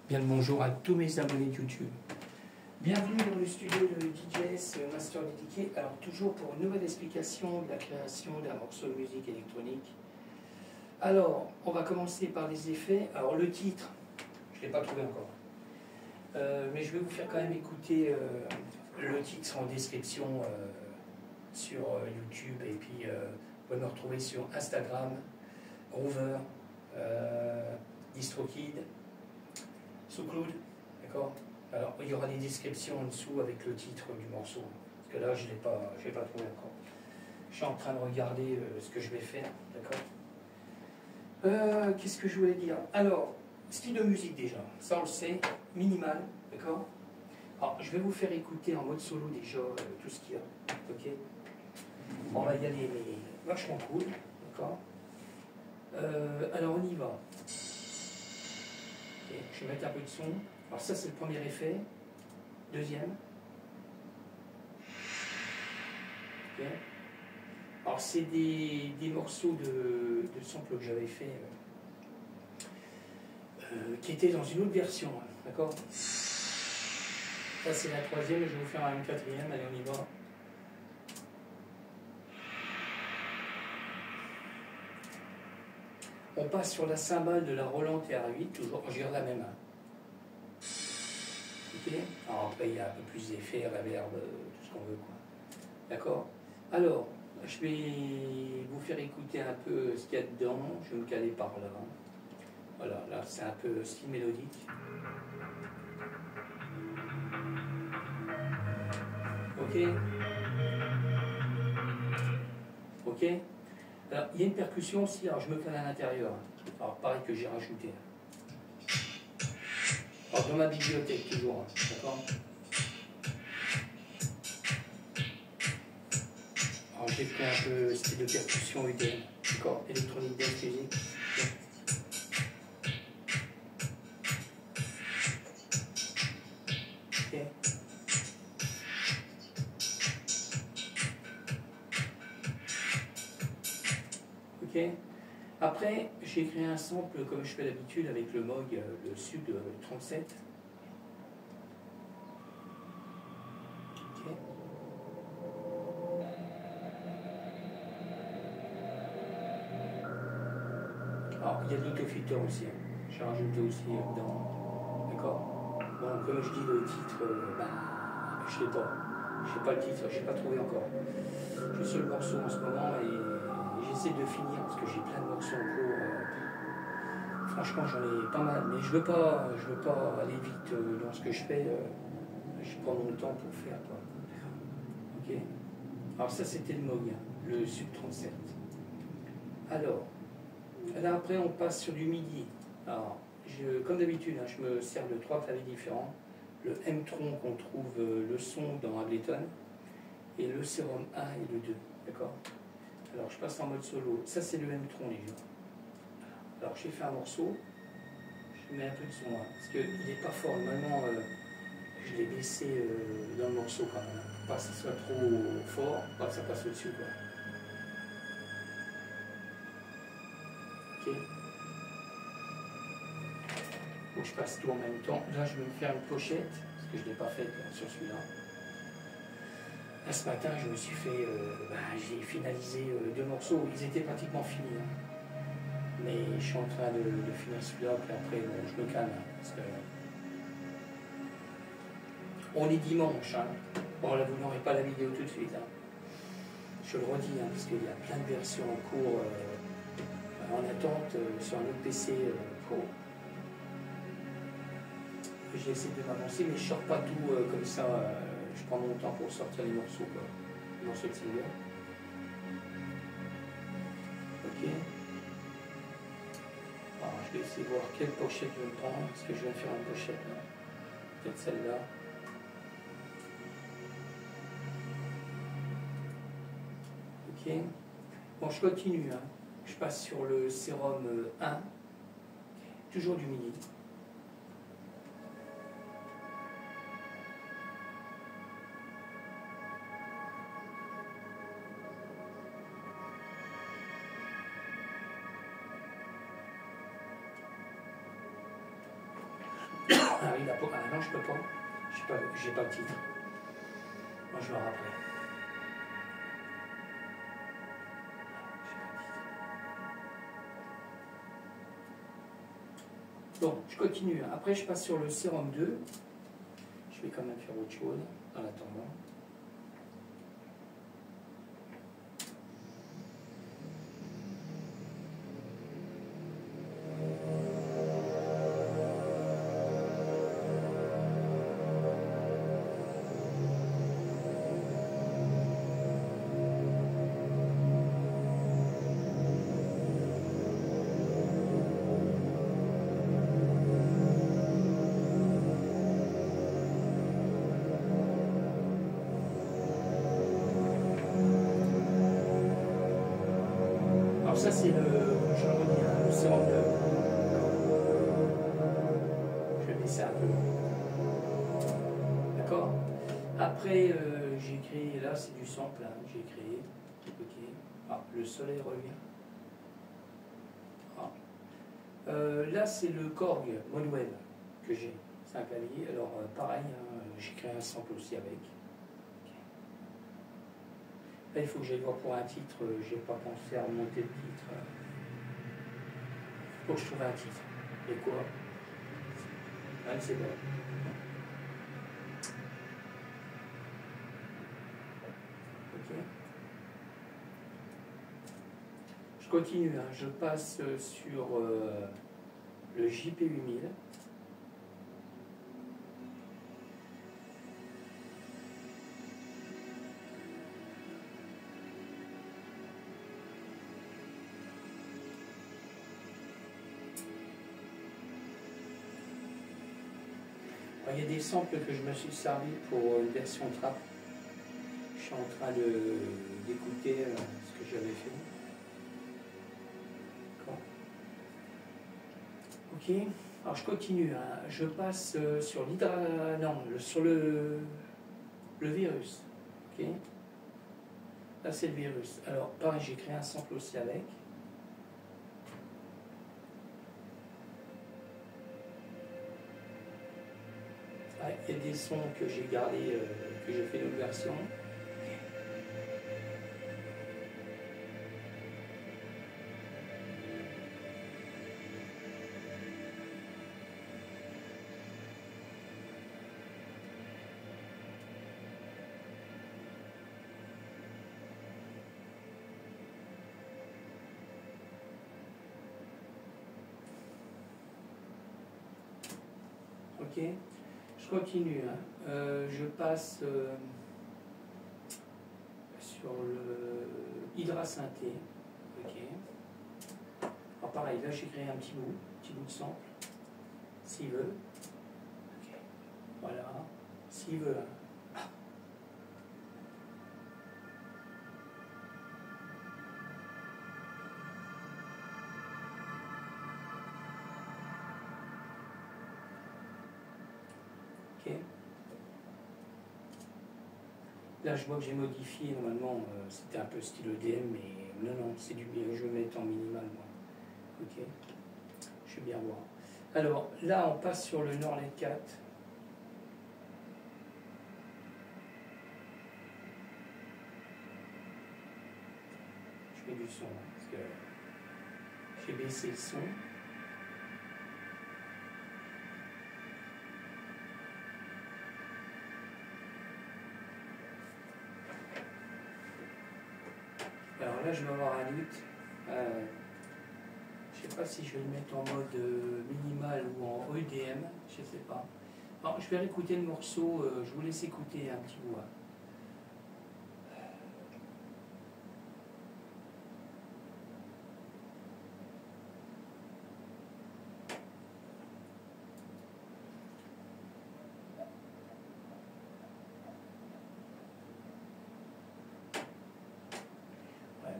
Bien le bonjour à tous mes abonnés de YouTube. Bienvenue dans le studio de DJS Master Dédié. Alors toujours pour une nouvelle explication de la création d'un morceau de musique électronique. Alors, on va commencer par les effets. Alors le titre, je ne l'ai pas trouvé encore. Mais je vais vous faire quand même écouter le titre en description sur YouTube. Et puis vous pouvez me retrouver sur Instagram, Groover, DistroKid, SoundCloud, d'accord. Alors il y aura des descriptions en dessous avec le titre du morceau, parce que là je l'ai pas trouvé encore. Je suis en train de regarder ce que je vais faire, d'accord. Qu'est-ce que je voulais dire? Alors, style de musique déjà, ça on le sait, minimal, d'accord. Alors je vais vous faire écouter en mode solo déjà tout ce qu'il y a, ok. On va y aller, mais vachement cool, d'accord. Alors on y va. Okay, je vais mettre un peu de son. Alors ça c'est le premier effet. Deuxième. Okay. Alors c'est des morceaux de samples que j'avais fait qui étaient dans une autre version, d'accord. Ça c'est la troisième et je vais vous faire une quatrième. Allez, on y va. On passe sur la cymbale de la Roland TR8, toujours, je garde la même. Ok. Alors après, il y a un peu plus d'effets, reverb, tout ce qu'on veut, quoi. D'accord. Alors, je vais vous faire écouter un peu ce qu'il y a dedans. Je vais me caler par là. Voilà, là, c'est un peu style mélodique. Ok. Ok. Alors, il y a une percussion aussi, alors je me cale à l'intérieur. Alors, pareil que j'ai rajouté. Alors, dans ma bibliothèque, toujours, d'accord. Alors, j'ai pris un peu style de percussion UDM, d'accord, électronique dance music. Ok. Ok. Après, j'ai créé un sample comme je fais d'habitude avec le Moog, le Sud 37. Ok. Alors, il y a de l'autofilter aussi. Hein. J'ai rajouté aussi dedans. D'accord. Bon, comme je dis, le titre, je ne sais pas. Je sais pas le titre, je n'ai pas trouvé encore. Je suis sur le morceau en ce moment et j'essaie de finir parce que j'ai plein de morceaux en cours. Franchement, j'en ai pas mal, mais je veux pas aller vite dans ce que je fais. Je prends mon temps pour faire, quoi. Ok. Alors ça, c'était le Moog, le Sub 37. Alors, là après, on passe sur du MIDI. Alors, comme d'habitude, je me sers de 3 claviers différents. Le M-Tron qu'on trouve le son dans Ableton et le Serum 1 et le 2, d'accord. Alors je passe en mode solo, ça c'est le M-Tron les gens. Alors j'ai fait un morceau, je mets un peu de son parce qu'il n'est pas fort, normalement je l'ai baissé dans le morceau quand même, pour pas que ça soit trop fort, pour pas que ça passe au-dessus, quoi. Ok. Donc je passe tout en même temps, là je vais me faire une pochette, parce que je ne l'ai pas faite sur celui-là. Là, ce matin, je me suis fait, j'ai finalisé 2 morceaux, ils étaient pratiquement finis. Hein. Mais je suis en train de finir celui-là, puis après, je me calme. Parce que on est dimanche. Hein. Bon, là, vous n'aurez pas la vidéo tout de suite. Hein. Je le redis, parce qu'il y a plein de versions en cours, en attente, sur un autre PC Pro. J'essaie de m'avancer, mais je ne sors pas tout comme ça. Je prends mon temps pour sortir les morceaux, quoi. Les morceaux de single. Ok. Alors, je vais essayer de voir quelle pochette je vais me prendre, parce que je vais faire une pochette. Peut-être celle-là. Ok. Bon, je continue. Hein. Je passe sur le Serum 1. Toujours du MIDI. Ah oui, ah non, je peux pas. J'ai pas le titre. Moi, je vais rappeler. Bon, je continue. Après, je passe sur le sérum 2. Je vais quand même faire autre chose en attendant. Alors ça c'est je le redis, hein, le sérum 2. Je vais baisser un peu. D'accord. Après j'ai créé, là c'est du sample, hein, j'ai créé. Ok. Ah, le soleil revient. Ah. Là c'est le Korg Monweb que j'ai. C'est un clavier. Alors pareil, hein, j'ai créé un sample aussi avec. Là, il faut que j'aille voir pour un titre, j'ai pas pensé à remonter le titre. Faut que je trouve un titre. Et quoi? Ah, c'est bon. Ok. Je continue, hein. Je passe sur le JP8000. Il y a des samples que je me suis servi pour une version trap. Je suis en train d'écouter ce que j'avais fait. D'accord. Ok. Alors je continue. Hein. Je passe sur sur le virus. Ok. Là c'est le virus. Alors pareil, j'ai créé un sample aussi avec. Il y a des sons que j'ai gardés, que j'ai fait d'autres versions. Ok. Je continue. Hein. Je passe sur le Hydrasynthé. Ok. Alors pareil, là j'ai créé un petit bout de sample. S'il veut. Ok. Voilà. S'il veut. Hein. Ok. Là, je vois que j'ai modifié, normalement, c'était un peu style EDM, mais non, c'est du bien, je vais mettre en minimal, moi. Ok, je vais bien voir. Alors, là, on passe sur le Norlet 4. Je mets du son, hein, parce que j'ai baissé le son. Alors là, je vais avoir un doute. Je ne sais pas si je vais le mettre en mode minimal ou en EDM, je ne sais pas. Alors, je vais réécouter le morceau, je vous laisse écouter un petit bout. Hein.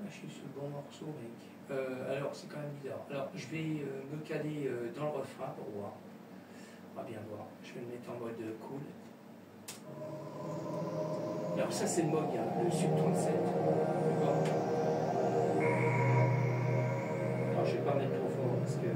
Je suis sur le bon morceau, mec. Alors, c'est quand même bizarre. Alors, je vais me caler dans le refrain pour voir. On va bien voir. Je vais le mettre en mode cool. Alors, ça, c'est le Moog, hein, le Sub 37. D'accord. Alors, je vais pas mettre trop fort parce que.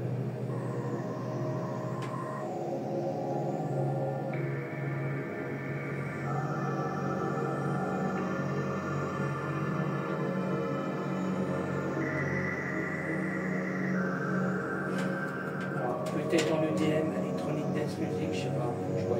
peut-être en EDM, Electronic Dance Music, je sais pas, je vois.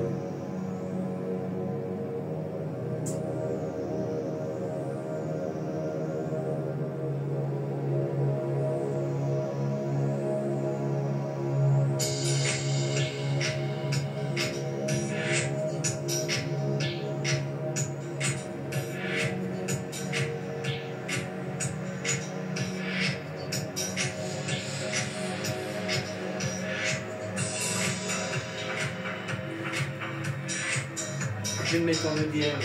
Je vais le mettre en EDM.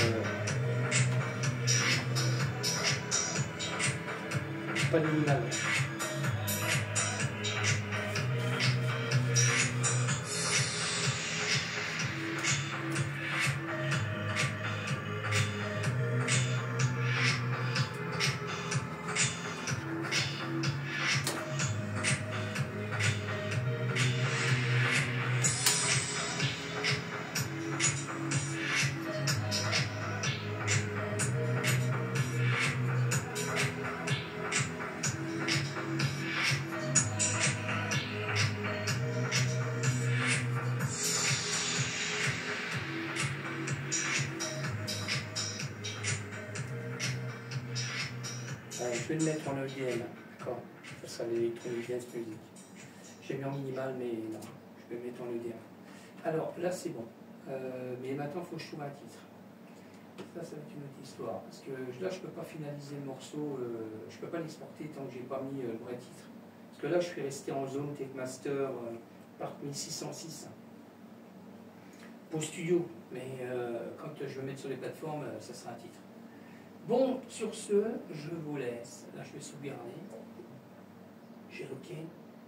Pas minimal. Je vais le mettre en EDM, d'accord. Ça sera l'électronique dance music. J'ai mis en minimal, mais non, je vais le mettre en EDM. Alors là, c'est bon. Mais maintenant, il faut que je trouve un titre. Ça va être une autre histoire. Parce que là, je ne peux pas finaliser le morceau, je ne peux pas l'exporter tant que je n'ai pas mis le vrai titre. Parce que là, je suis resté en zone Techmaster Part 1606. Pour studio, mais quand je vais mettre sur les plateformes, ça sera un titre. Bon, sur ce, je vous laisse. Là, je vais sauvegarder. J'ai OK.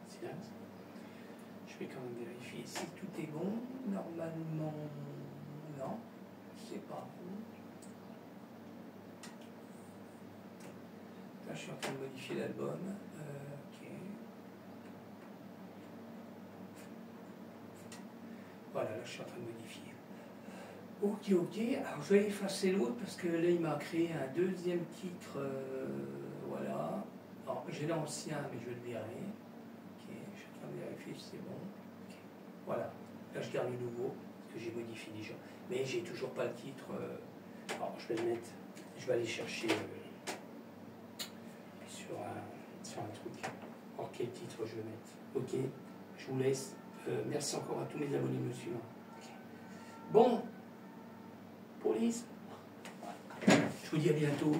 Silence. Je vais quand même vérifier si tout est bon. Normalement, non. C'est pas bon. Là, je suis en train de modifier l'album. OK. Voilà, là, je suis en train de modifier. Ok, alors je vais effacer l'autre parce que là il m'a créé un deuxième titre, voilà. Alors j'ai l'ancien mais je vais le virer. Ok, je suis en train de vérifier si c'est bon. Okay. Voilà, là je garde le nouveau parce que j'ai modifié déjà. Mais j'ai toujours pas le titre. Alors je vais le mettre, je vais aller chercher sur un truc. Alors quel titre je vais mettre. Ok, je vous laisse. Merci encore à tous mes abonnés me suivant. Okay. Bon. Police. Je vous dis à bientôt.